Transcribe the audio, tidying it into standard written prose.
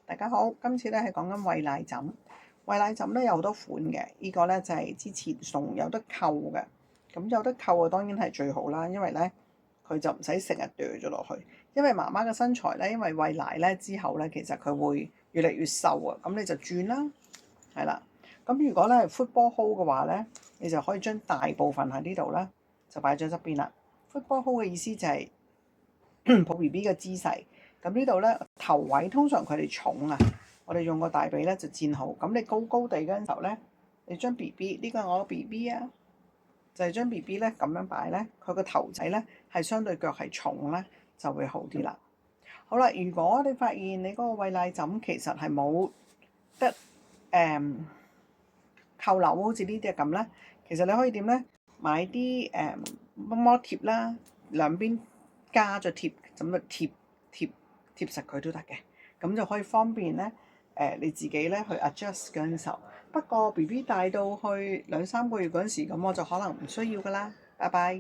大家好，今次咧係講緊餵奶枕。餵奶枕咧有好多款嘅，呢個咧就係之前送有得扣嘅。咁有得扣啊，當然係最好啦，因為咧佢就唔使成日剁咗落去。因為媽媽嘅身材咧，因為餵奶咧之後咧，其實佢會越嚟越瘦啊。咁你就轉啦，係啦。咁如果咧係 football hole 嘅話咧，你就可以將大部分喺呢度啦，就擺咗側邊啦。football hole 嘅意思就係抱 BB 嘅姿勢。咁呢度咧頭位通常佢哋重啊，我哋用個大髀咧就墊好。咁你高高地嗰陣時候咧，你將 BB 呢個係我個 BB 啊，就係將 BB 咧咁樣擺咧，佢個頭仔咧係相對腳係重咧，就會好啲啦。好啦，如果你發現你嗰個餵奶枕其實係冇得扣鈕，好似呢啲咁咧，其實你可以點咧？買啲摩貼啦，兩邊加咗貼，咁就貼實佢都得嘅，咁就可以方便咧你自己咧去 adjust 嗰陣時候。不過 BB 大到去2、3個月嗰陣時，咁我就可能唔需要噶啦。拜拜。